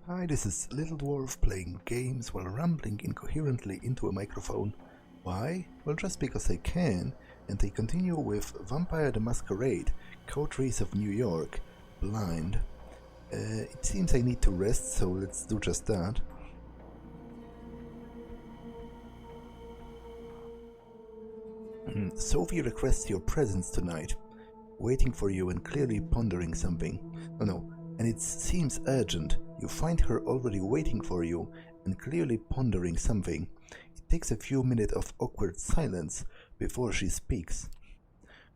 Hi, this is Little Dwarf playing games while rambling incoherently into a microphone. Why? Well, just because I can, and I continue with Vampire the Masquerade, Coteries of New York, Blind. It seems I need to rest, so let's do just that. Sophie requests your presence tonight, waiting for you and clearly pondering something. And it seems urgent. You find her already waiting for you and clearly pondering something. It takes a few minutes of awkward silence before she speaks.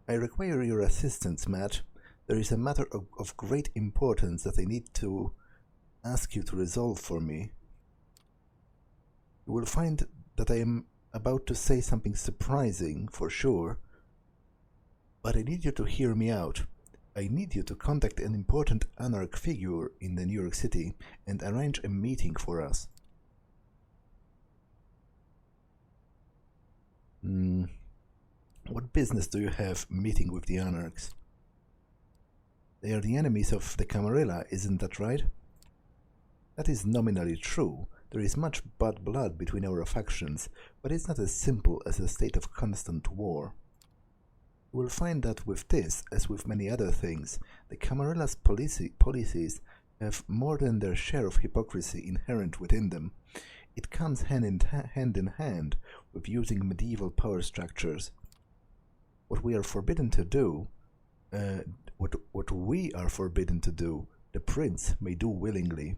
I require your assistance, Matt. There is a matter of great importance that I need to ask you to resolve for me. You will find that I am about to say something surprising, for sure, but I need you to hear me out. I need you to contact an important Anarch figure in the New York City and arrange a meeting for us. What business do you have meeting with the Anarchs? They are the enemies of the Camarilla, isn't that right? That is nominally true. There is much bad blood between our factions, but it's not as simple as a state of constant war. You will find that with this, as with many other things, the Camarilla's policies have more than their share of hypocrisy inherent within them. It comes hand in hand with using medieval power structures. What we are forbidden to do, what we are forbidden to do, the prince may do willingly.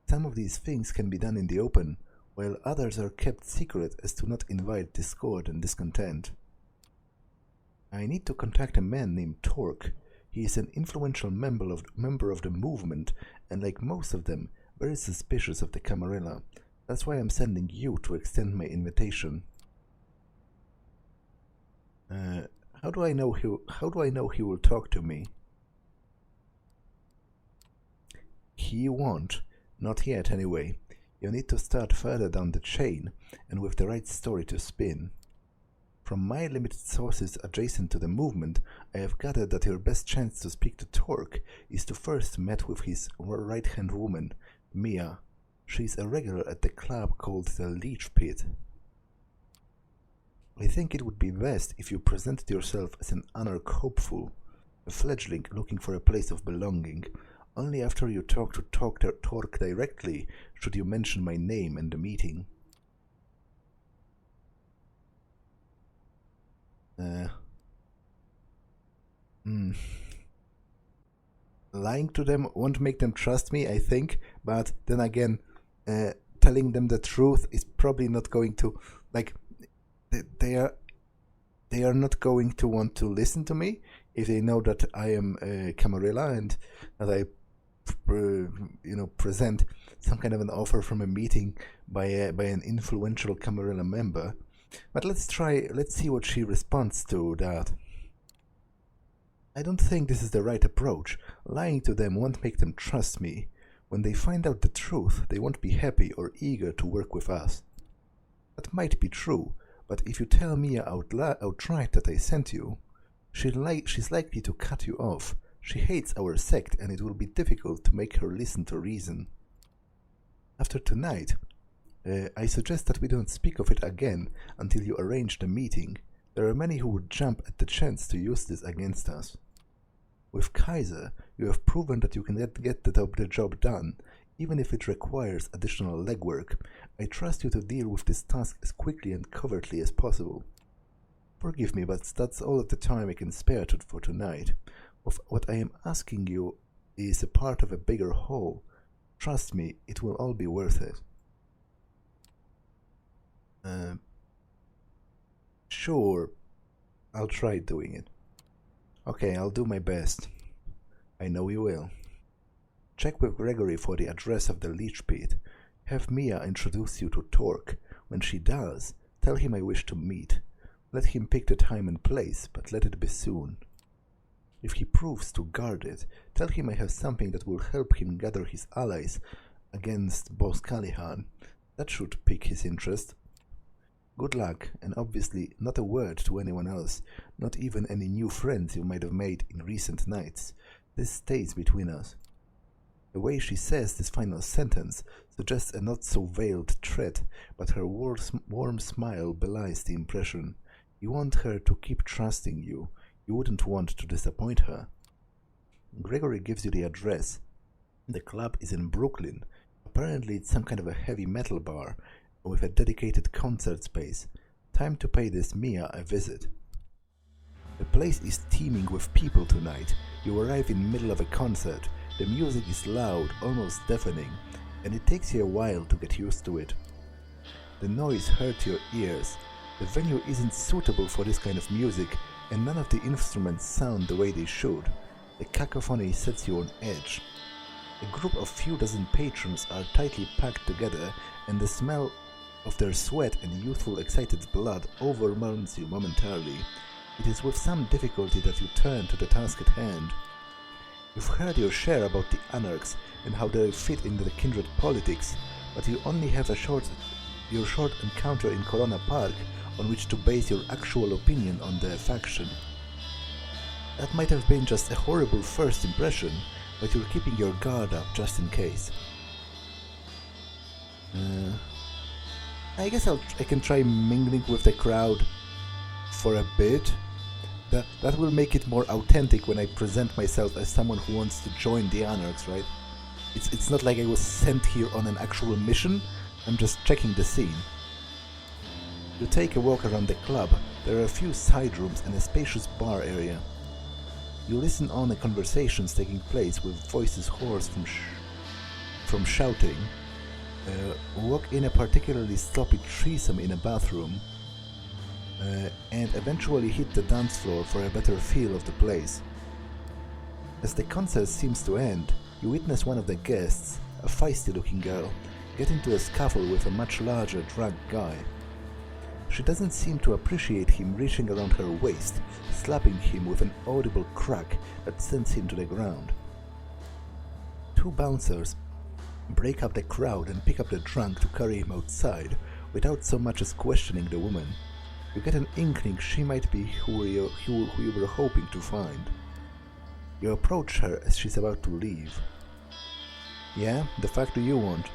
Some of these things can be done in the open, while others are kept secret as to not invite discord and discontent. I need to contact a man named Torque. He is an influential member of the movement, and like most of them, very suspicious of the Camarilla. That's why I'm sending you to extend my invitation. How do I know he will talk to me? He won't. Not yet, anyway. You need to start further down the chain, and with the right story to spin. From my limited sources adjacent to the movement, I have gathered that your best chance to speak to Torque is to first meet with his right-hand woman, Mia. She is a regular at the club called the Leech Pit. I think it would be best if you presented yourself as an Anarch hopeful, a fledgling looking for a place of belonging. Only after you talk to Torque directly should you mention my name and the meeting. Lying to them won't make them trust me, I think, but then again, telling them the truth is probably not going to, like, they are not going to want to listen to me if they know that I am a Camarilla and that I present some kind of an offer from a meeting by an influential Camarilla member. But let's see what she responds to that. I don't think this is the right approach. Lying to them won't make them trust me. When they find out the truth, they won't be happy or eager to work with us. That might be true, but if you tell Mia outright that I sent you, she's likely to cut you off. She hates our sect, and it will be difficult to make her listen to reason. After tonight, I suggest that we don't speak of it again until you arrange the meeting. There are many who would jump at the chance to use this against us. With Kaiser, you have proven that you can get the job done, even if it requires additional legwork. I trust you to deal with this task as quickly and covertly as possible. Forgive me, but that's all of the time I can spare for tonight. What I am asking you is a part of a bigger whole. Trust me, it will all be worth it. Sure, I'll try doing it. Okay, I'll do my best. I know you will. Check with Gregory for the address of the Leech Pit. Have Mia introduce you to Torque. When she does, tell him I wish to meet. Let him pick the time and place, but let it be soon. If he proves to guard it, tell him I have something that will help him gather his allies against Boss Callahan. That should pique his interest. Good luck, and obviously not a word to anyone else, not even any new friends you might have made in recent nights. This stays between us. The way she says this final sentence suggests a not-so-veiled threat, but her warm smile belies the impression. You want her to keep trusting you. You wouldn't want to disappoint her. Gregory gives you the address. The club is in Brooklyn. Apparently it's some kind of a heavy metal bar with a dedicated concert space. Time to pay this Mia a visit. The place is teeming with people tonight. You arrive in the middle of a concert. The music is loud, almost deafening, and it takes you a while to get used to it. The noise hurts your ears. The venue isn't suitable for this kind of music, and none of the instruments sound the way they should. The cacophony sets you on edge. A group of few dozen patrons are tightly packed together, and the smell of their sweat and youthful excited blood overwhelms you momentarily. It is with some difficulty that you turn to the task at hand. You've heard your share about the Anarchs and how they fit into the kindred politics, but you only have your short encounter in Corona Park on which to base your actual opinion on the faction. That might have been just a horrible first impression, but you're keeping your guard up just in case. I guess I can try mingling with the crowd for a bit. That will make it more authentic when I present myself as someone who wants to join the Anarchs, right? It's not like I was sent here on an actual mission. I'm just checking the scene. You take a walk around the club. There are a few side rooms and a spacious bar area. You listen on to conversations taking place with voices hoarse from shouting. Walk in a particularly sloppy threesome in a bathroom. And eventually hit the dance floor for a better feel of the place. As the concert seems to end, you witness one of the guests, a feisty-looking girl, get into a scuffle with a much larger drunk guy. She doesn't seem to appreciate him reaching around her waist, slapping him with an audible crack that sends him to the ground. Two bouncers break up the crowd and pick up the drunk to carry him outside, without so much as questioning the woman. You get an inkling she might be who you were hoping to find. You approach her as she's about to leave. Yeah, the fuck do you want?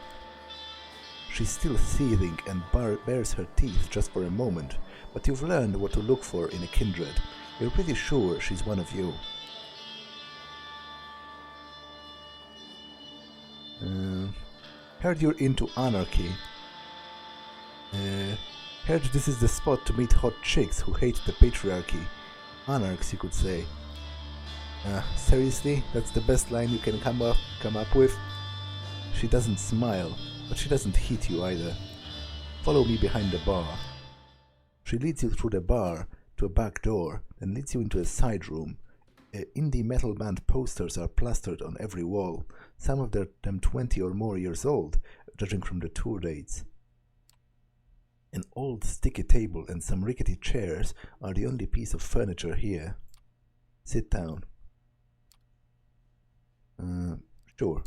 She's still seething and bares her teeth just for a moment, but you've learned what to look for in a kindred. You're pretty sure she's one of you. Heard you're into Anarchy. Heard this is the spot to meet hot chicks who hate the patriarchy. Anarchs, you could say. Seriously? That's the best line you can come up with? She doesn't smile, but she doesn't hit you either. Follow me behind the bar. She leads you through the bar to a back door, then leads you into a side room. Indie metal band posters are plastered on every wall, some of them 20 or more years old, judging from the tour dates. An old sticky table and some rickety chairs are the only piece of furniture here. Sit down. Sure.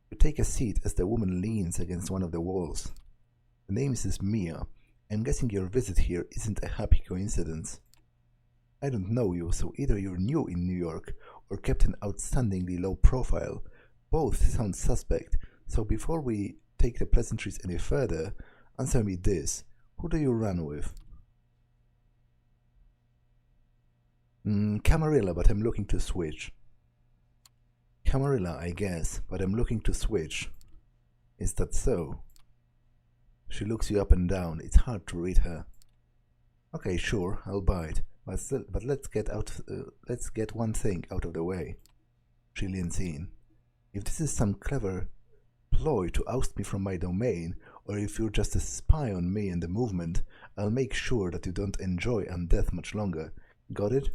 You take a seat as the woman leans against one of the walls. The name is Mia. I'm guessing your visit here isn't a happy coincidence. I don't know you, so either you're new in New York or kept an outstandingly low profile. Both sound suspect, so before we take the pleasantries any further, answer me this. Who do you run with? Camarilla, but I'm looking to switch. Camarilla, I guess, but I'm looking to switch. Is that so? She looks you up and down. It's hard to read her. Okay, sure, I'll buy it. But let's get one thing out of the way. She leans in. If this is some clever ploy to oust me from my domain, or if you're just a spy on me and the movement, I'll make sure that you don't enjoy undeath much longer. Got it?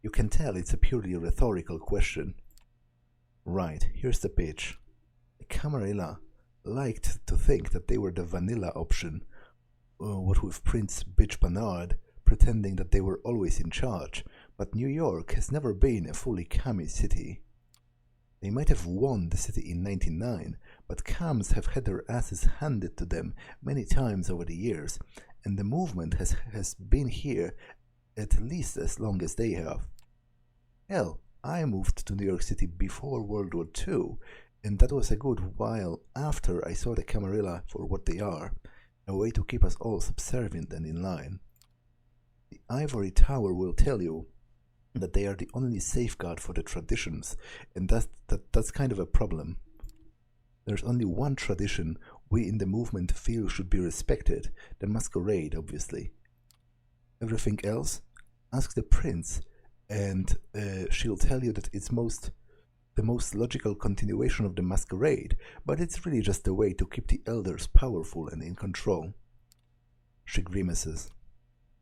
You can tell it's a purely rhetorical question. Right, here's the pitch. Camarilla liked to think that they were the vanilla option, what with Prince Bitch Bernard pretending that they were always in charge, but New York has never been a fully Cami city. They might have won the city in 99, but Cams have had their asses handed to them many times over the years, and the movement has been here at least as long as they have. Hell, I moved to New York City before World War II, and that was a good while after I saw the Camarilla for what they are, a way to keep us all subservient and in line. The Ivory Tower will tell you that they are the only safeguard for the traditions, and that's kind of a problem. There's only one tradition we in the movement feel should be respected, the Masquerade, obviously. Everything else? Ask the prince, and she'll tell you that it's the most logical continuation of the Masquerade, but it's really just a way to keep the elders powerful and in control. She grimaces.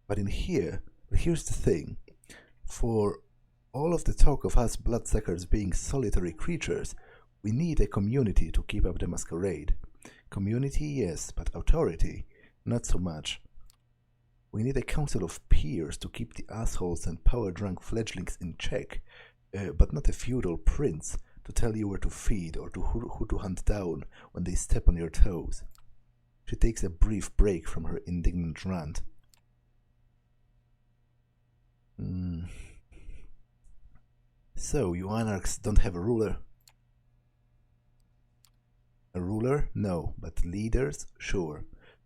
But here's the thing. For all of the talk of us bloodsuckers being solitary creatures, we need a community to keep up the Masquerade. Community, yes, but authority, not so much. We need a council of peers to keep the assholes and power-drunk fledglings in check, but not a feudal prince to tell you where to feed or to who to hunt down when they step on your toes. She takes a brief break from her indignant rant. So, you Anarchs don't have a ruler? A ruler? No, but leaders? Sure.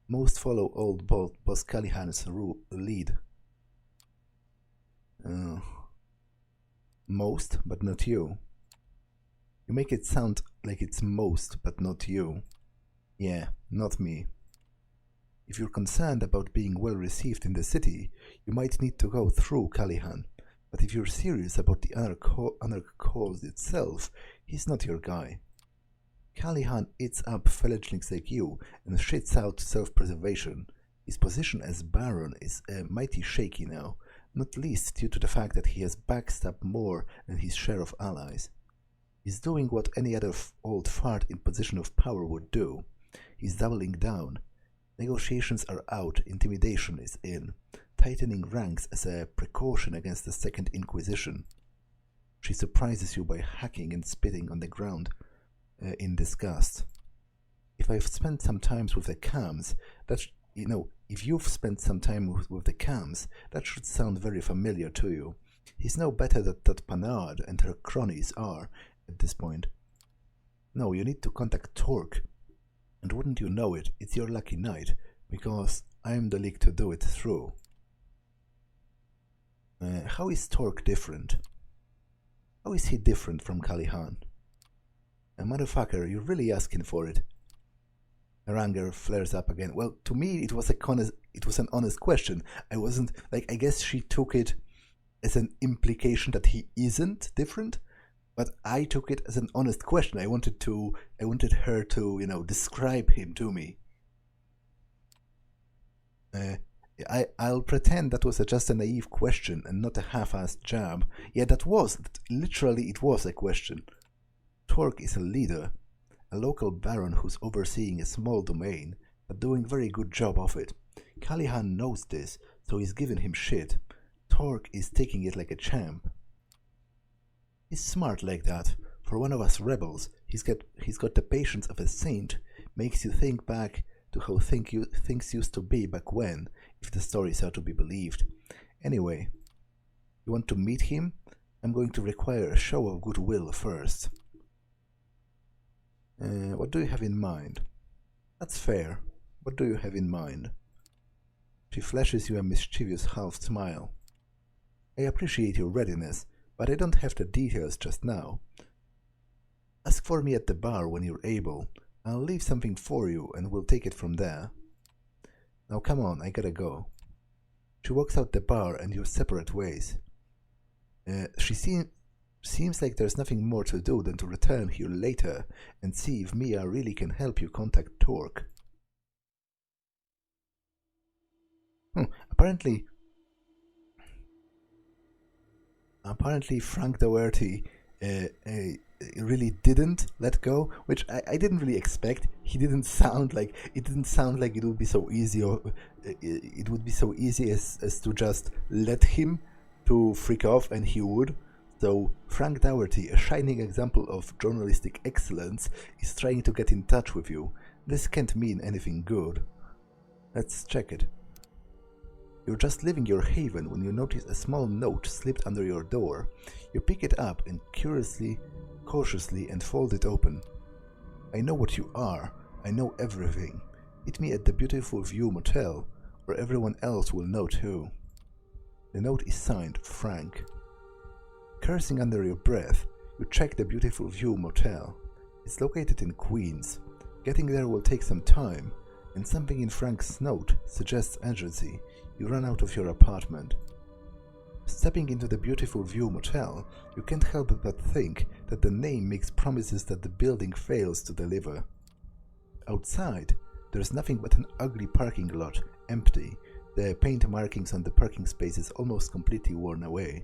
Most follow old boss Calihan's lead. Most, but not you. You make it sound like it's most, but not you. Yeah, not me. If you're concerned about being well received in the city, you might need to go through Calihan. But if you're serious about the Anarch cause itself, he's not your guy. Calihan eats up fledglings like you and shits out self-preservation. His position as Baron is mighty shaky now, not least due to the fact that he has backstabbed more than his share of allies. He's doing what any other old fart in position of power would do. He's doubling down. Negotiations are out, intimidation is in, tightening ranks as a precaution against the Second Inquisition. She surprises you by hacking and spitting on the ground in disgust. If I've spent some time with the Cams, if you've spent some time with the Cams, that should sound very familiar to you. He's no better than that Panard and her cronies are at this point. No, you need to contact Torque. And wouldn't you know it, it's your lucky night, because I'm the league to do it through. How is Torque different? How is he different from Calihan? Motherfucker, you're really asking for it. Her anger flares up again. Well, to me, it was an honest question. I wasn't, I guess she took it as an implication that he isn't different, but I took it as an honest question. I wanted her to, describe him to me. I'll pretend that was just a naive question and not a half-assed jab. Yeah, literally it was a question. Torque is a leader, a local baron who's overseeing a small domain, but doing a very good job of it. Calihan knows this, so he's giving him shit. Torque is taking it like a champ. He's smart like that. For one of us rebels, he's got the patience of a saint. Makes you think back to how things used to be back when, if the stories are to be believed. Anyway, you want to meet him? I'm going to require a show of goodwill first. What do you have in mind? That's fair. What do you have in mind? She flashes you a mischievous half smile. I appreciate your readiness, but I don't have the details just now. Ask for me at the bar when you're able. I'll leave something for you and we'll take it from there. Now come on, I gotta go. She walks out the bar and you're separate ways. Seems like there's nothing more to do than to return here later and see if Mia really can help you contact Torque. Apparently Frank Doherty really didn't let go, which I didn't really expect. It didn't sound like it would be so easy, or it would be so easy as to just let him to freak off, and he would. So Frank Doherty, a shining example of journalistic excellence, is trying to get in touch with you. This can't mean anything good. Let's check it. You're just leaving your haven when you notice a small note slipped under your door. You pick it up and cautiously and fold it open. I know what you are. I know everything. Meet me at the Beautiful View Motel, where everyone else will know too. The note is signed Frank. Cursing under your breath, you check the Beautiful View Motel. It's located in Queens. Getting there will take some time, and something in Frank's note suggests urgency. You run out of your apartment. Stepping into the Beautiful View Motel, you can't help but think that the name makes promises that the building fails to deliver. Outside, there's nothing but an ugly parking lot, empty, the paint markings on the parking spaces almost completely worn away.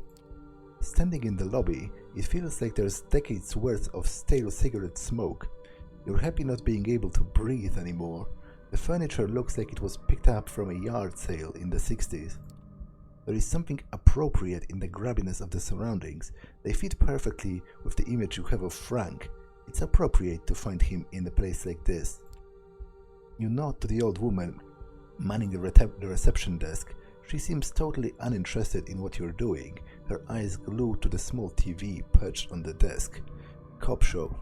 Standing in the lobby, it feels like there's decades worth of stale cigarette smoke. You're happy not being able to breathe anymore. The furniture looks like it was picked up from a yard sale in the 60s. There is something appropriate in the grabbiness of the surroundings. They fit perfectly with the image you have of Frank. It's appropriate to find him in a place like this. You nod to the old woman manning the reception desk. She seems totally uninterested in what you're doing, her eyes glued to the small TV perched on the desk. Cop show.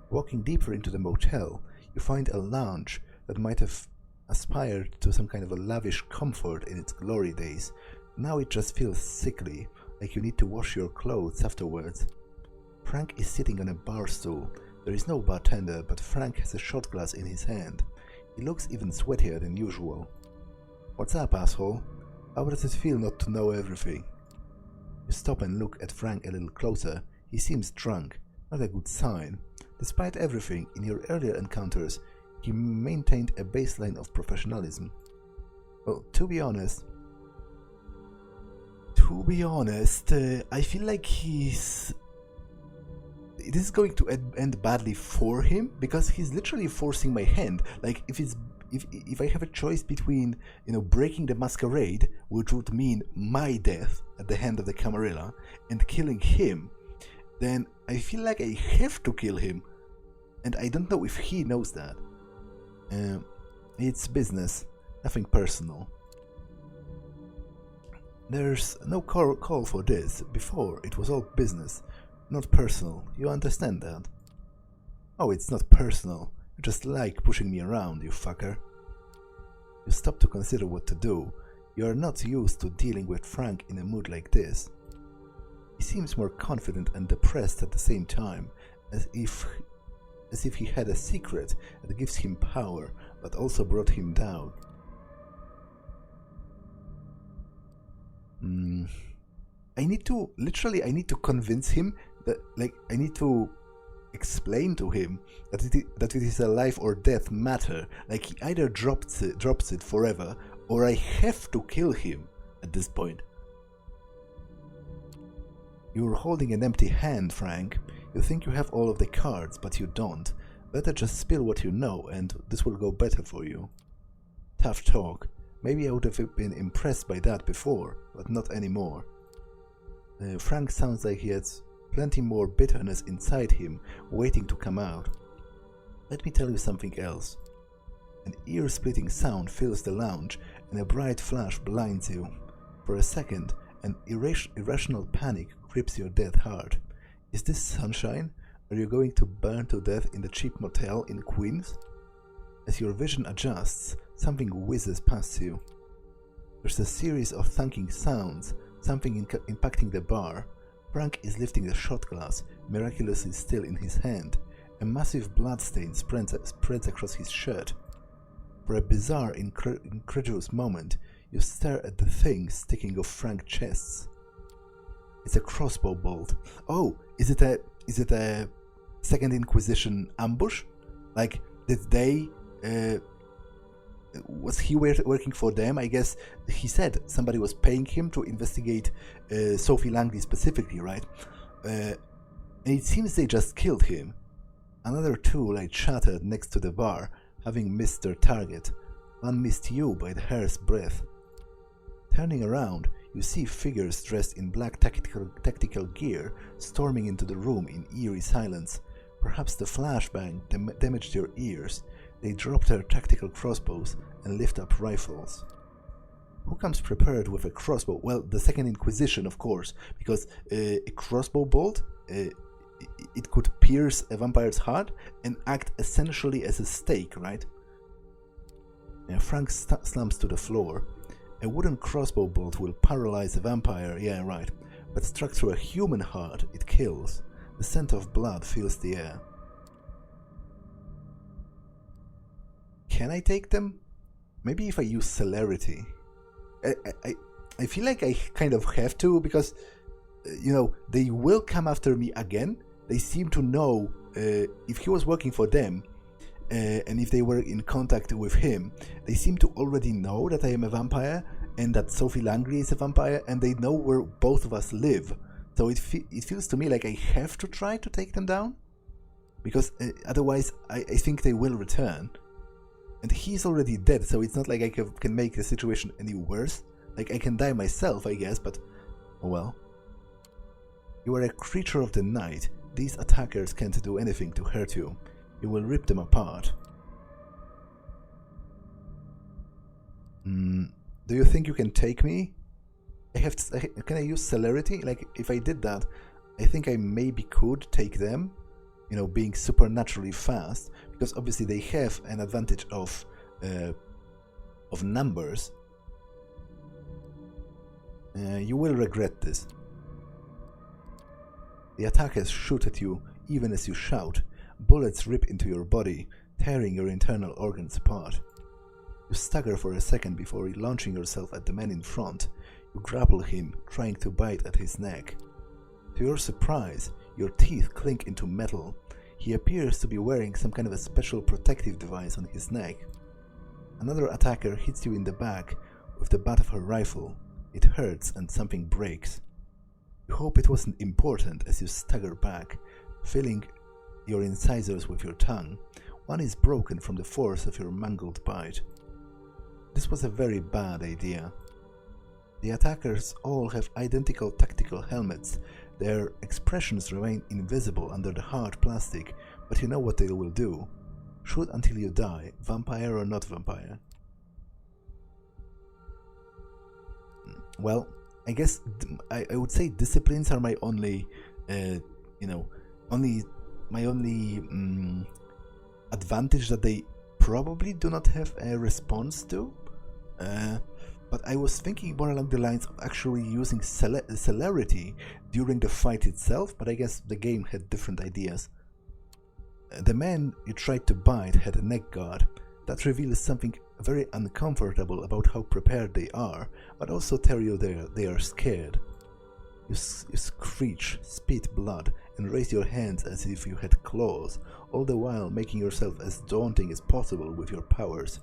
Walking deeper into the motel, you find a lounge that might have aspired to some kind of a lavish comfort in its glory days. Now it just feels sickly, like you need to wash your clothes afterwards. Frank is sitting on a bar stool. There is no bartender, but Frank has a shot glass in his hand. He looks even sweatier than usual. What's up, asshole? How does it feel not to know everything? You stop and look at Frank a little closer. He seems drunk, not a good sign. Despite everything, in your earlier encounters, he maintained a baseline of professionalism. Well, to be honest, I feel like this is going to end badly for him, because he's literally forcing my hand. Like, if I have a choice between, breaking the Masquerade, which would mean my death at the hand of the Camarilla, and killing him, then I feel like I have to kill him. And I don't know if he knows that. It's business, nothing personal. There's no call for this. Before, it was all business, not personal. You understand that? Oh, it's not personal. You just like pushing me around, you fucker. You stop to consider what to do. You are not used to dealing with Frank in a mood like this. He seems more confident and depressed at the same time, as if he had a secret that gives him power, but also brought him down. I need to convince him that, I need to explain to him that it is a life or death matter. Like, he either drops it forever, or I have to kill him at this point. You're holding an empty hand, Frank. You think you have all of the cards, but you don't. Better just spill what you know, and this will go better for you. Tough talk. Maybe I would have been impressed by that before, but not anymore. Frank sounds like he has plenty more bitterness inside him, waiting to come out. Let me tell you something else. An ear-splitting sound fills the lounge, and a bright flash blinds you. For a second, an irrational panic grips your dead heart. Is this sunshine? Are you going to burn to death in the cheap motel in Queens? As your vision adjusts, something whizzes past you. There's a series of thunking sounds, something impacting the bar. Frank is lifting the shot glass, miraculously still in his hand. A massive bloodstain spreads across his shirt. For a bizarre, incredulous moment, you stare at the thing sticking off Frank's chest. It's a crossbow bolt. Oh, is it a Second Inquisition ambush? Like, did they? Was he working for them? I guess he said somebody was paying him to investigate Sophie Langley specifically, right? And it seems they just killed him. Another two lay shattered next to the bar, having missed their target. One missed you by the hair's breadth. Turning around, you see figures dressed in black tactical gear storming into the room in eerie silence. Perhaps the flashbang damaged your ears. They drop their tactical crossbows and lift up rifles. Who comes prepared with a crossbow? Well, the Second Inquisition, of course, because a crossbow bolt, it could pierce a vampire's heart and act essentially as a stake, right? Frank slumps to the floor. A wooden crossbow bolt will paralyze a vampire, yeah, right. But struck through a human heart, it kills. The scent of blood fills the air. Can I take them? Maybe if I use celerity. I feel like I kind of have to, because, they will come after me again. They seem to know if he was working for them, and if they were in contact with him, they seem to already know that I am a vampire and that Sophie Langley is a vampire, and they know where both of us live. So it feels to me like I have to try to take them down, because otherwise I think they will return. And he's already dead, so it's not like I can make the situation any worse. Like, I can die myself, I guess, but oh well. You are a creature of the night. These attackers can't do anything to hurt you. You will rip them apart. Do you think you can take me? Can I use celerity? Like, if I did that, I think I maybe could take them, being supernaturally fast, because obviously they have an advantage of numbers. You will regret this. The attackers shoot at you even as you shout. Bullets rip into your body, tearing your internal organs apart. You stagger for a second before launching yourself at the man in front. You grapple him, trying to bite at his neck. To your surprise, your teeth clink into metal. He appears to be wearing some kind of a special protective device on his neck. Another attacker hits you in the back with the butt of her rifle. It hurts and something breaks. You hope it wasn't important as you stagger back, filling your incisors with your tongue. One is broken from the force of your mangled bite. This was a very bad idea. The attackers all have identical tactical helmets. Their expressions remain invisible under the hard plastic, but you know what they will do. Shoot until you die, vampire or not vampire. Well, I guess I would say disciplines are my only, my only advantage that they probably do not have a response to. But I was thinking more along the lines of actually using celerity during the fight itself, but I guess the game had different ideas. The man you tried to bite had a neck guard. That reveals something very uncomfortable about how prepared they are, but also tell you they are scared. You screech, spit blood, and raise your hands as if you had claws, all the while making yourself as daunting as possible with your powers.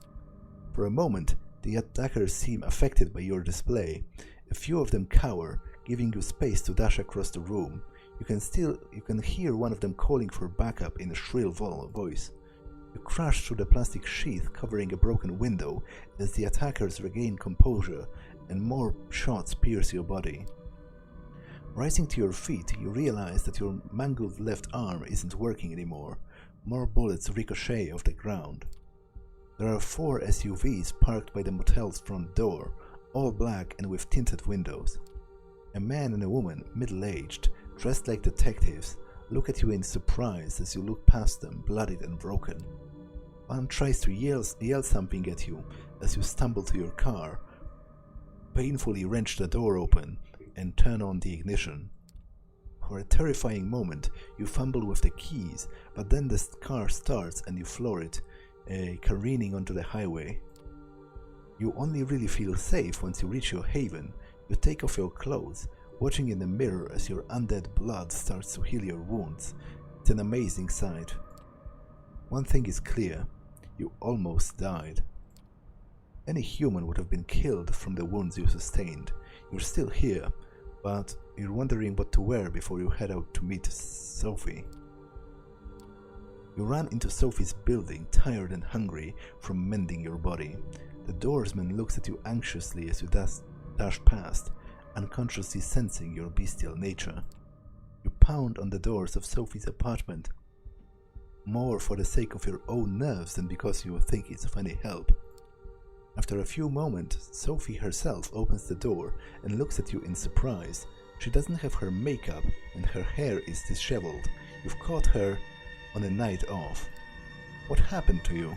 For a moment, the attackers seem affected by your display. A few of them cower, giving you space to dash across the room. You can hear one of them calling for backup in a shrill voice. You crash through the plastic sheath covering a broken window as the attackers regain composure and more shots pierce your body. Rising to your feet, you realize that your mangled left arm isn't working anymore. More bullets ricochet off the ground. There are 4 SUVs parked by the motel's front door, all black and with tinted windows. A man and a woman, middle-aged, dressed like detectives, look at you in surprise as you look past them, bloodied and broken. One tries to yell something at you as you stumble to your car, painfully wrench the door open, and turn on the ignition. For a terrifying moment, you fumble with the keys, but then the car starts and you floor it, careening onto the highway. You only really feel safe once you reach your haven. You take off your clothes, watching in the mirror as your undead blood starts to heal your wounds. It's an amazing sight. One thing is clear, you almost died. Any human would have been killed from the wounds you sustained. You're still here, but you're wondering what to wear before you head out to meet Sophie. You run into Sophie's building, tired and hungry from mending your body. The doorsman looks at you anxiously as you dash past, unconsciously sensing your bestial nature. You pound on the doors of Sophie's apartment, more for the sake of your own nerves than because you think it's of any help. After a few moments, Sophie herself opens the door and looks at you in surprise. She doesn't have her makeup and her hair is disheveled. You've caught her on a night off. What happened to you?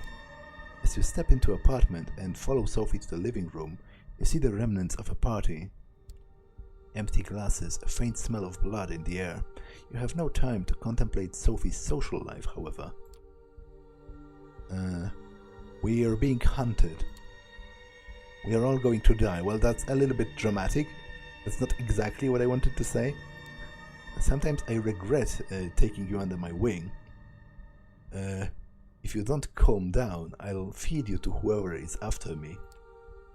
As you step into the apartment and follow Sophie to the living room, you see the remnants of a party. Empty glasses, a faint smell of blood in the air. You have no time to contemplate Sophie's social life, however. We are being hunted. We are all going to die. Well, that's a little bit dramatic. That's not exactly what I wanted to say. Sometimes I regret taking you under my wing. If you don't calm down, I'll feed you to whoever is after me.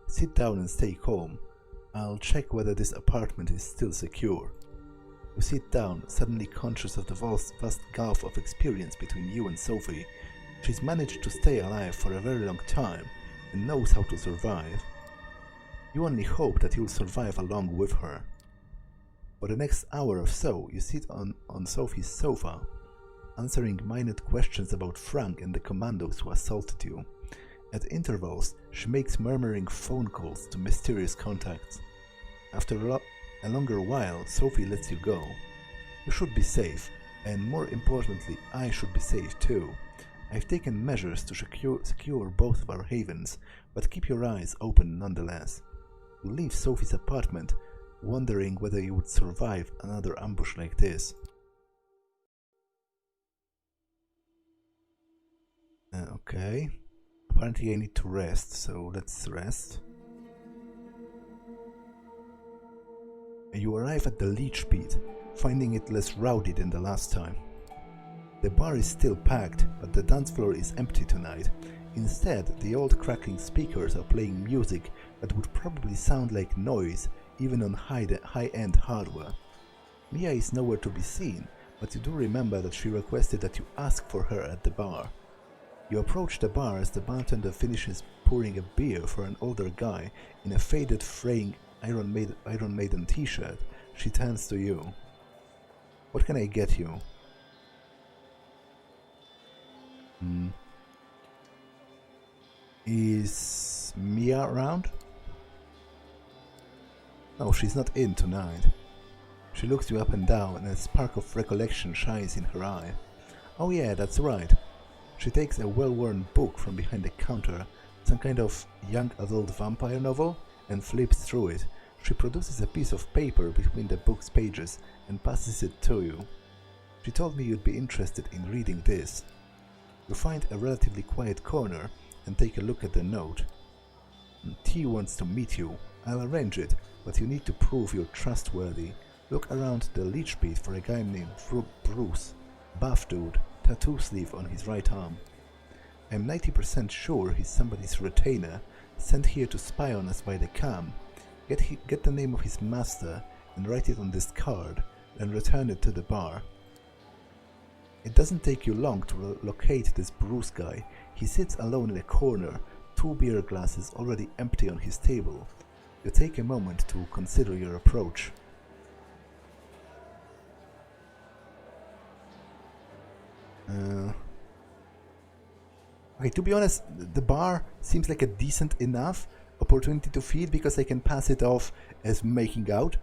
Sit down and stay calm. I'll check whether this apartment is still secure. You sit down, suddenly conscious of the vast gulf of experience between you and Sophie. She's managed to stay alive for a very long time and knows how to survive. You only hope that you'll survive along with her. For the next hour or so, you sit on Sophie's sofa, answering minute questions about Frank and the commandos who assaulted you. At intervals, she makes murmuring phone calls to mysterious contacts. After a longer while, Sophie lets you go. You should be safe, and more importantly, I should be safe too. I've taken measures to secure both of our havens, but keep your eyes open nonetheless. You leave Sophie's apartment, wondering whether you would survive another ambush like this. Okay. Apparently I need to rest, so let's rest. You arrive at the Leech Pit, finding it less rowdy than the last time. The bar is still packed, but the dance floor is empty tonight. Instead, the old crackling speakers are playing music that would probably sound like noise even on high-end hardware. Mia is nowhere to be seen, but you do remember that she requested that you ask for her at the bar. You approach the bar as the bartender finishes pouring a beer for an older guy in a faded, fraying Iron Maiden t-shirt. She turns to you. What can I get you? Is Mia around? No, she's not in tonight. She looks you up and down and a spark of recollection shines in her eye. Oh yeah, that's right. She takes a well-worn book from behind the counter, some kind of young adult vampire novel, and flips through it. She produces a piece of paper between the book's pages and passes it to you. She told me you'd be interested in reading this. You find a relatively quiet corner and take a look at the note. T wants to meet you. I'll arrange it, but you need to prove you're trustworthy. Look around the Leech Pit for a guy named Bruce. Buff dude, tattoo sleeve on his right arm. I'm 90% sure he's somebody's retainer, sent here to spy on us by the cam. Get the name of his master and write it on this card, then return it to the bar. It doesn't take you long to locate this Bruce guy. He sits alone in a corner, 2 beer glasses already empty on his table. You take a moment to consider your approach. Okay, to be honest, the bar seems like a decent enough opportunity to feed because I can pass it off as making out.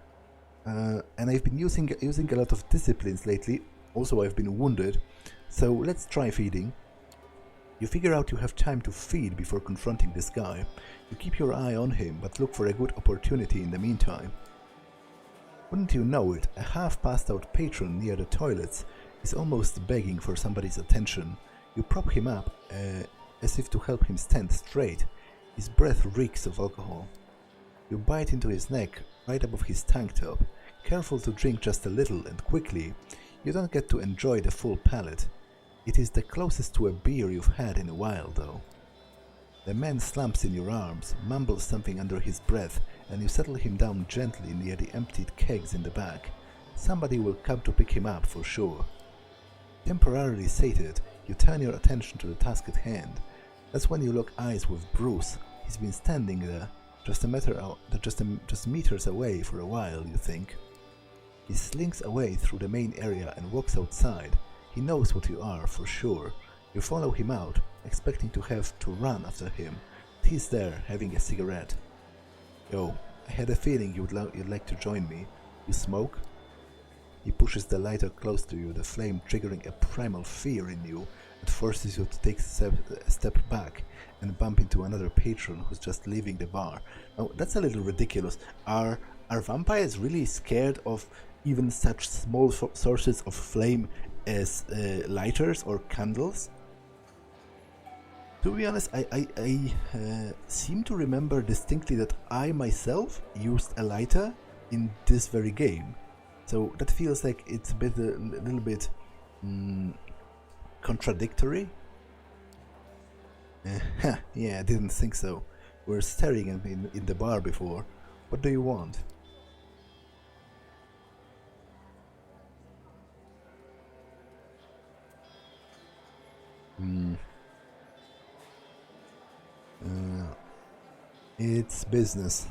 And I've been using a lot of disciplines lately. Also, I've been wounded, so let's try feeding. You figure out you have time to feed before confronting this guy. You keep your eye on him, but look for a good opportunity in the meantime. Wouldn't you know it, a half-passed-out patron near the toilets is almost begging for somebody's attention. You prop him up, as if to help him stand straight. His breath reeks of alcohol. You bite into his neck, right above his tank top, careful to drink just a little and quickly. You don't get to enjoy the full palate. It is the closest to a beer you've had in a while, though. The man slumps in your arms, mumbles something under his breath, and you settle him down gently near the emptied kegs in the back. Somebody will come to pick him up for sure. Temporarily sated, you turn your attention to the task at hand. That's when you lock eyes with Bruce. He's been standing there, just meters away for a while, you think. He slinks away through the main area and walks outside. He knows what you are, for sure. You follow him out, expecting to have to run after him, He's there, having a cigarette. Yo, I had a feeling you'd like to join me. You smoke? He pushes the lighter close to you, the flame triggering a primal fear in you that forces you to take a step back and bump into another patron who's just leaving the bar. Now, that's a little ridiculous. Are vampires really scared of even such small sources of flame as lighters or candles? To be honest, I seem to remember distinctly that I myself used a lighter in this very game. So that feels like it's a little bit contradictory. Yeah, I didn't think so. We were staring in the bar before. What do you want? It's business.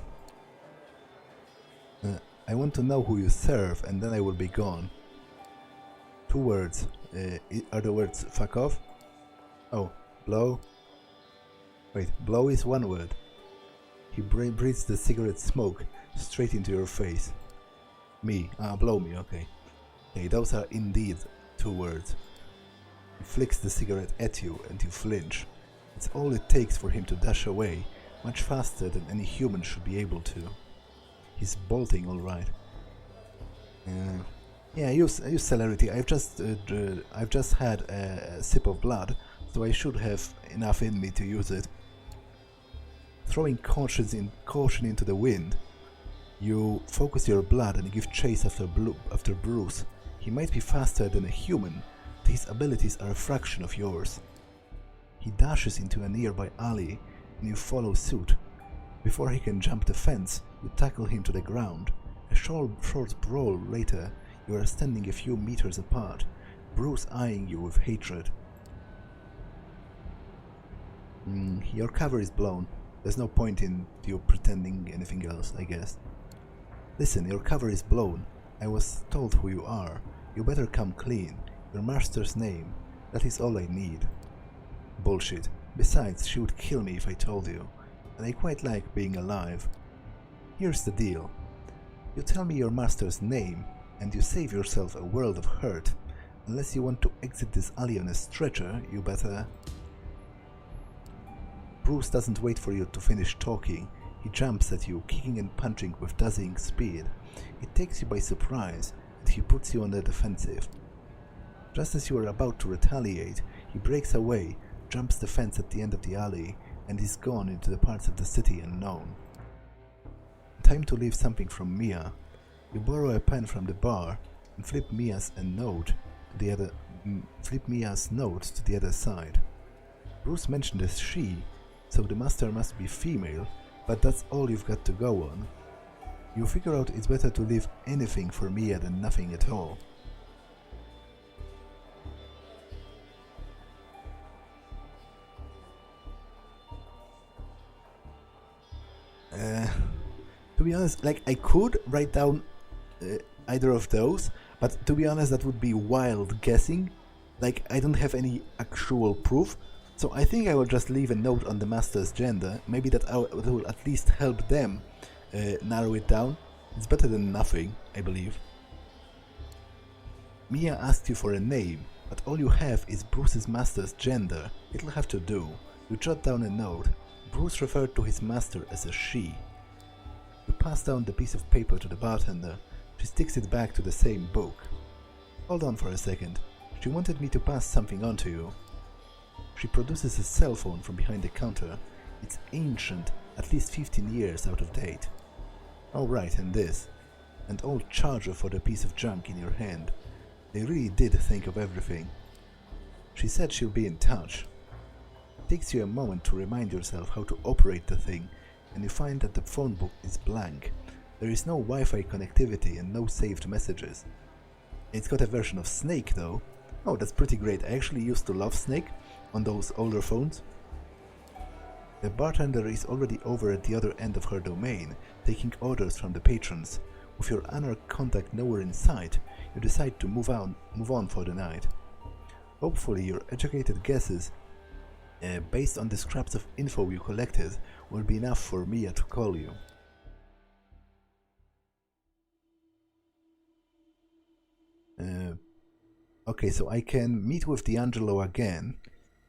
I want to know who you serve, and then I will be gone. 2 words. Are the words fuck off? Oh, blow? Wait, blow is 1 word. He breathes the cigarette smoke straight into your face. Me. Blow me, okay. Okay, those are indeed 2 words. He flicks the cigarette at you, and you flinch. It's all it takes for him to dash away, much faster than any human should be able to. He's bolting, all right. Yeah, use celerity. I've just had a sip of blood, so I should have enough in me to use it. Throwing caution into the wind, you focus your blood and give chase after Bruce. He might be faster than a human, but his abilities are a fraction of yours. He dashes into a nearby alley, and you follow suit. Before he can jump the fence, you tackle him to the ground. A short brawl later, you are standing a few meters apart, Bruce eyeing you with hatred. Your cover is blown. There's no point in you pretending anything else, I guess. Listen, your cover is blown. I was told who you are. You better come clean. Your master's name. That is all I need. Bullshit. Besides, she would kill me if I told you. And I quite like being alive. Here's the deal. You tell me your master's name, and you save yourself a world of hurt. Unless you want to exit this alley on a stretcher, you better... Bruce doesn't wait for you to finish talking. He jumps at you, kicking and punching with dizzying speed. It takes you by surprise, and he puts you on the defensive. Just as you are about to retaliate, he breaks away, jumps the fence at the end of the alley, and is gone into the parts of the city unknown. Time to leave something from Mia. You borrow a pen from the bar and flip Mia's note to the other side. Bruce mentioned a she, so the master must be female, but that's all you've got to go on. You figure out it's better to leave anything for Mia than nothing at all. To be honest, like, I could write down either of those, but to be honest, that would be wild guessing. Like, I don't have any actual proof, so I think I will just leave a note on the master's gender. Maybe that will at least help them narrow it down. It's better than nothing, I believe. Mia asked you for a name, but all you have is Bruce's master's gender. It'll have to do. You jot down a note. Bruce referred to his master as a she. You pass down the piece of paper to the bartender. She sticks it back to the same book. Hold on for a second. She wanted me to pass something on to you. She produces a cell phone from behind the counter. It's ancient, at least 15 years out of date. Oh right, and this. An old charger for the piece of junk in your hand. They really did think of everything. She said she'll be in touch. It takes you a moment to remind yourself how to operate the thing, and you find that the phone book is blank. There is no Wi-Fi connectivity and no saved messages. It's got a version of Snake though. Oh, that's pretty great. I actually used to love Snake on those older phones. The bartender is already over at the other end of her domain, taking orders from the patrons. With your Anarch contact nowhere in sight, you decide to move on for the night. Hopefully your educated guesses based on the scraps of info you collected, will be enough for Mia to call you. Okay, so I can meet with D'Angelo again,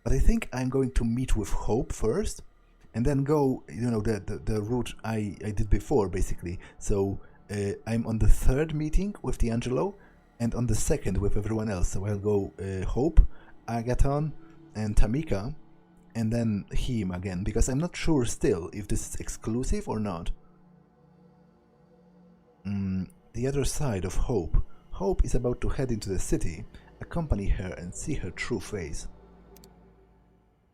but I think I'm going to meet with Hope first, and then go, the route I did before, basically. So I'm on the third meeting with D'Angelo, and on the second with everyone else. So I'll go Hope, Agathon, and Tamika, and then him again, because I'm not sure still if this is exclusive or not. The other side of Hope. Hope is about to head into the city, accompany her and see her true face.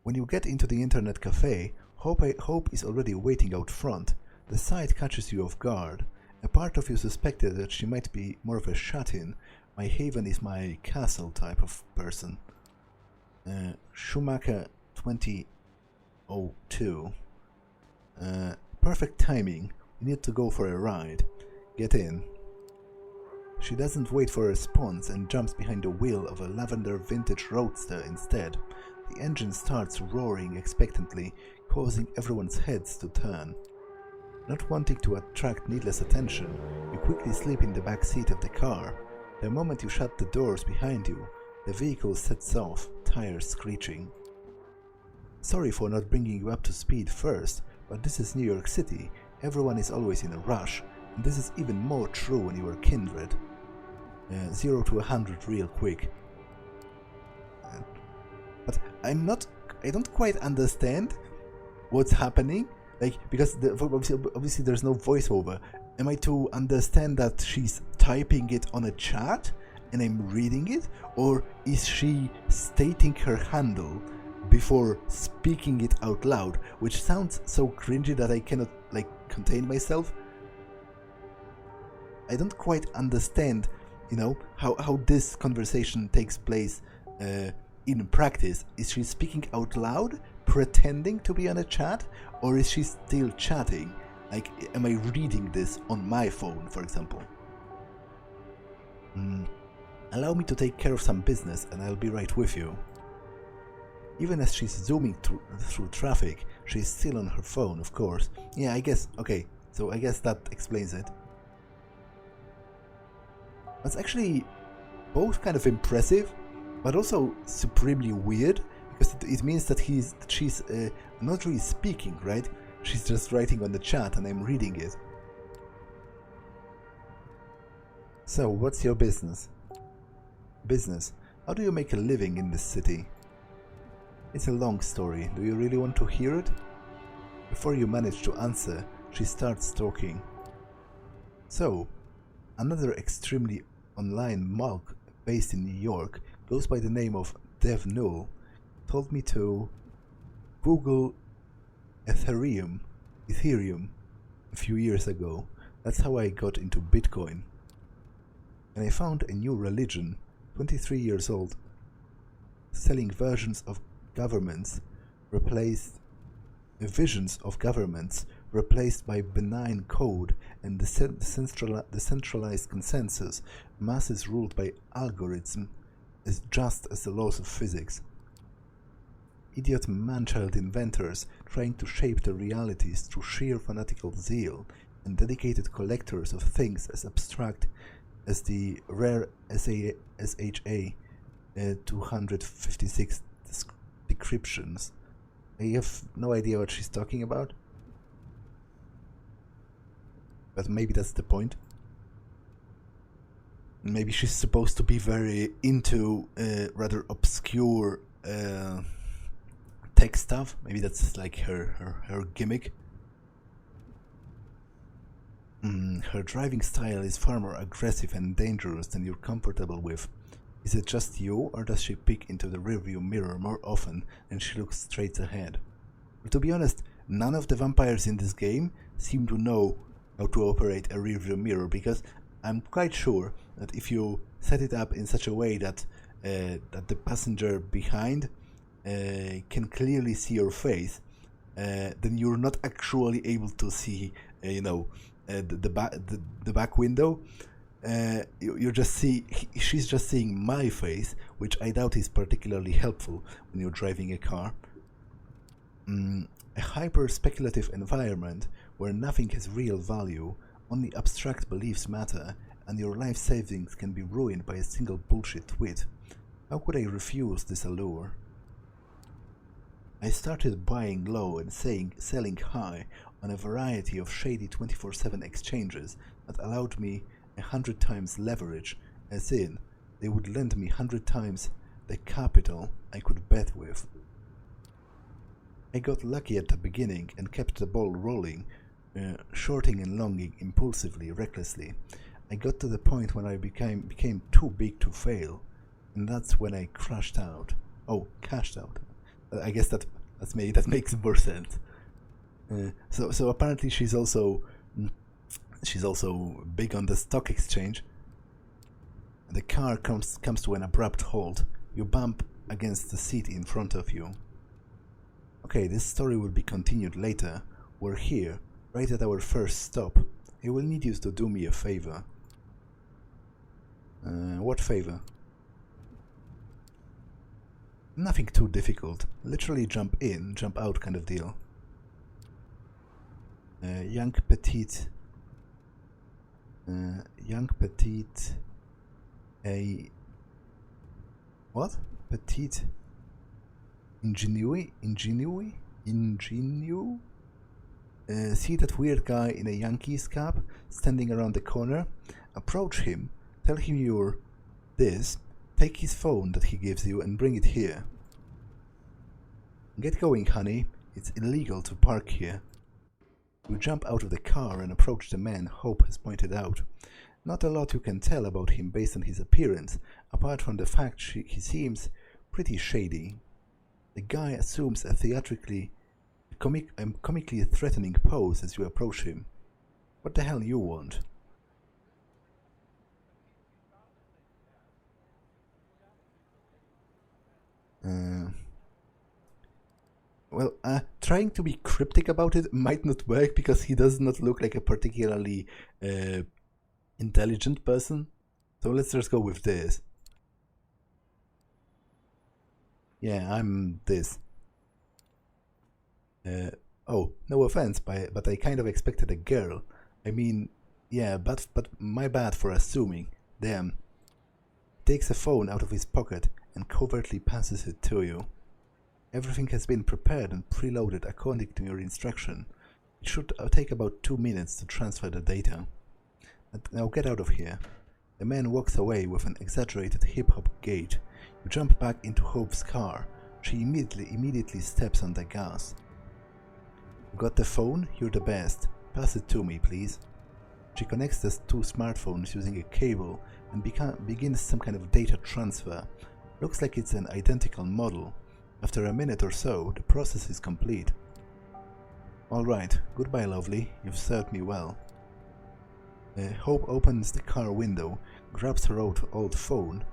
When you get into the internet cafe, Hope is already waiting out front. The sight catches you off guard. A part of you suspected that she might be more of a shut-in. My haven is my castle type of person. Schumacher 2002. Perfect timing. We need to go for a ride. Get in. She doesn't wait for a response and jumps behind the wheel of a lavender vintage roadster instead. The engine starts roaring expectantly, causing everyone's heads to turn. Not wanting to attract needless attention, you quickly slip in the back seat of the car. The moment you shut the doors behind you, the vehicle sets off, tires screeching. Sorry for not bringing you up to speed first, but this is New York City. Everyone is always in a rush, and this is even more true when you are kindred. 0 to 100 real quick. But I don't quite understand what's happening, because obviously there's no voiceover. Am I to understand that she's typing it on a chat and I'm reading it, or is she stating her handle before speaking it out loud, which sounds so cringy that I cannot contain myself? I don't quite understand, how this conversation takes place in practice. Is she speaking out loud, pretending to be on a chat, or is she still chatting? Am I reading this on my phone, for example? Allow me to take care of some business and I'll be right with you. Even as she's zooming through traffic, she's still on her phone, of course. Yeah, I guess, okay, so I guess that explains it. That's actually both kind of impressive, but also supremely weird, because it means that she's not really speaking, right? She's just writing on the chat and I'm reading it. So, what's your business? Business. How do you make a living in this city? It's a long story. Do you really want to hear it? Before you manage to answer, she starts talking. So, another extremely online mug based in New York goes by the name of Dev Null told me to Google Ethereum a few years ago. That's how I got into Bitcoin. And I found a new religion, 23 years old, selling visions of governments replaced by benign code and decentralized consensus, masses ruled by algorithm as just as the laws of physics. Idiot man-child inventors trying to shape their realities through sheer fanatical zeal, and dedicated collectors of things as abstract as the rare SHA 256 decryptions. I have no idea what she's talking about, but maybe that's the point. Maybe she's supposed to be very into rather obscure tech stuff. Maybe that's her gimmick. Her driving style is far more aggressive and dangerous than you're comfortable with. Is it just you, or does she peek into the rearview mirror more often and she looks straight ahead? Well, to be honest, none of the vampires in this game seem to know how to operate a rearview mirror, because I'm quite sure that if you set it up in such a way that the passenger behind can clearly see your face, then you're not actually able to see, the back window. She's just seeing my face, which I doubt is particularly helpful when you're driving a car. A hyper-speculative environment where nothing has real value, only abstract beliefs matter, and your life savings can be ruined by a single bullshit tweet. How could I refuse this allure? I started buying low and selling high on a variety of shady 24/7 exchanges that allowed me 100 times leverage, as in, they would lend me 100 times the capital I could bet with. I got lucky at the beginning and kept the ball rolling, shorting and longing impulsively, recklessly. I got to the point when I became too big to fail, and that's when I crashed out. Oh, cashed out. I guess that makes more sense. So apparently she's also big on the stock exchange. The car comes to an abrupt halt. You bump against the seat in front of you. Okay, this story will be continued later. We're here, right at our first stop. I will need you to do me a favor. What favor? Nothing too difficult. Literally jump in, jump out kind of deal. Young petite, what? Petite ingenue? See that weird guy in a Yankees cap standing around the corner? Approach him, tell him you're this, take his phone that he gives you and bring it here. Get going, honey. It's illegal to park here. You jump out of the car and approach the man Hope has pointed out. Not a lot you can tell about him based on his appearance, apart from the fact he seems pretty shady. The guy assumes a comically threatening pose as you approach him. What the hell you want? Well, trying to be cryptic about it might not work because he does not look like a particularly intelligent person. So let's just go with this. Yeah, I'm this. Oh, no offense, but I kind of expected a girl. I mean, yeah, but my bad for assuming. Damn. He takes a phone out of his pocket and covertly passes it to you. Everything has been prepared and preloaded according to your instruction. It should take about 2 minutes to transfer the data. Now get out of here. The man walks away with an exaggerated hip-hop gait. You jump back into Hope's car. She immediately steps on the gas. Got the phone? You're the best. Pass it to me, please. She connects the two smartphones using a cable and begins some kind of data transfer. Looks like it's an identical model. After a minute or so, the process is complete. Alright, goodbye lovely, you've served me well. Hope opens the car window, grabs her old phone.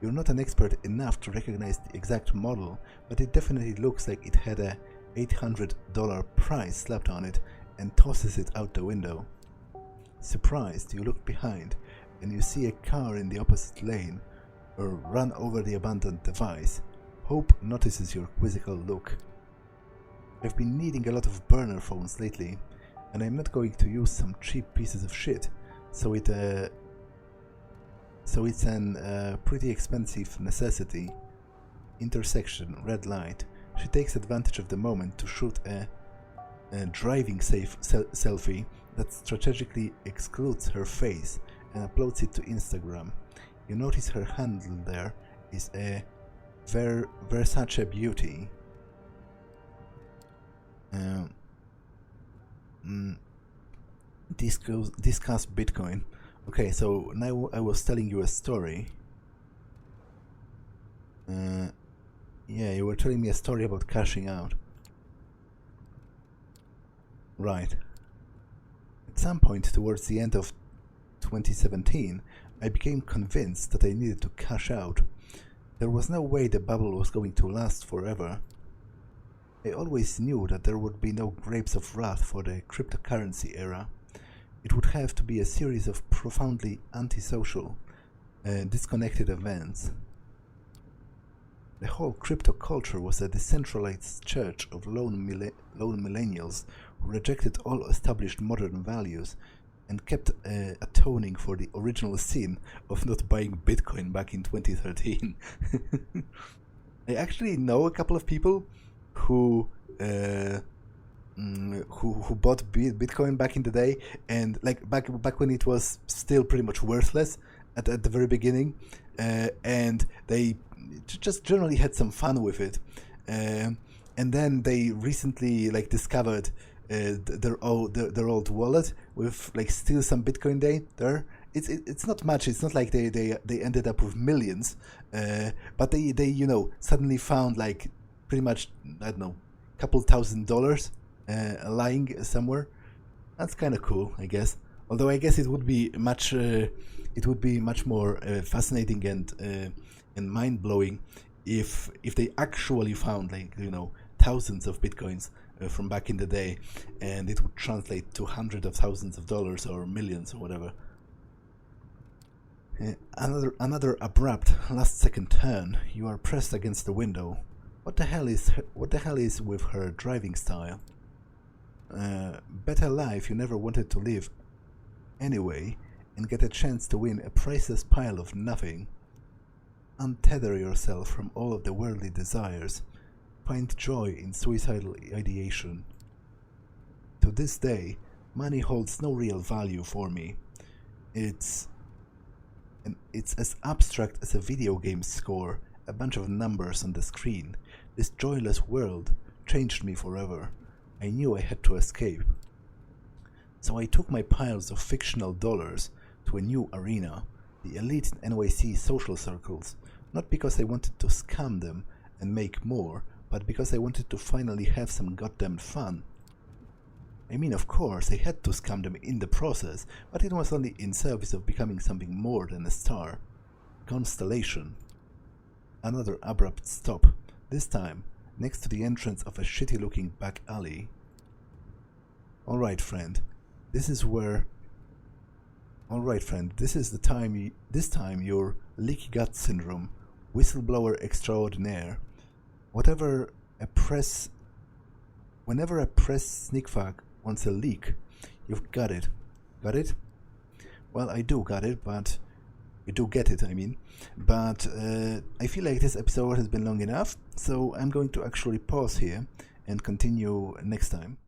You're not an expert enough to recognize the exact model, but it definitely looks like it had a $800 price slapped on it, and tosses it out the window. Surprised, you look behind, and you see a car in the opposite lane, or run over the abandoned device. Hope notices your quizzical look. I've been needing a lot of burner phones lately, and I'm not going to use some cheap pieces of shit, so it's an pretty expensive necessity. Intersection, red light. She takes advantage of the moment to shoot a driving selfie that strategically excludes her face and uploads it to Instagram. You notice her handle there is a Versace Beauty. Discuss Bitcoin. Okay, so now I was telling you a story. Yeah, you were telling me a story about cashing out. Right. At some point towards the end of 2017, I became convinced that I needed to cash out. There was no way the bubble was going to last forever. I always knew that there would be no grapes of wrath for the cryptocurrency era. It would have to be a series of profoundly antisocial, disconnected events. The whole crypto culture was a decentralized church of lone millennials who rejected all established modern values and kept atoning for the original sin of not buying Bitcoin back in 2013. I actually know a couple of people who bought Bitcoin back in the day, and like back when it was still pretty much worthless at the very beginning, and they just generally had some fun with it, and then they recently like discovered their old wallet with like still some Bitcoin there. It's not much. It's not like they ended up with millions, but they suddenly found like pretty much, I don't know, couple $1,000 lying somewhere. That's kind of cool, I guess. Although I guess it would be much more fascinating and mind blowing if they actually found like thousands of Bitcoins from back in the day, and it would translate to hundreds of thousands of dollars or millions or whatever. Another abrupt last-second turn. You are pressed against the window. What the hell is with her driving style? Better life you never wanted to live anyway, and get a chance to win a priceless pile of nothing. Untether yourself from all of the worldly desires. Find joy in suicidal ideation. To this day, money holds no real value for me. It's as abstract as a video game score, a bunch of numbers on the screen. This joyless world changed me forever. I knew I had to escape. So I took my piles of fictional dollars to a new arena, the elite NYC social circles, not because I wanted to scam them and make more, but because I wanted to finally have some goddamn fun. I mean, of course, I had to scam them in the process, but it was only in service of becoming something more than a star. Constellation. Another abrupt stop, this time next to the entrance of a shitty-looking back alley. Alright, friend, this is the time, this time your leaky gut syndrome, whistleblower extraordinaire. Whenever a press sneakfuck wants a leak, you've got it. Got it? Well, I do got it, but we do get it, I mean. But I feel like this episode has been long enough, so I'm going to actually pause here and continue next time.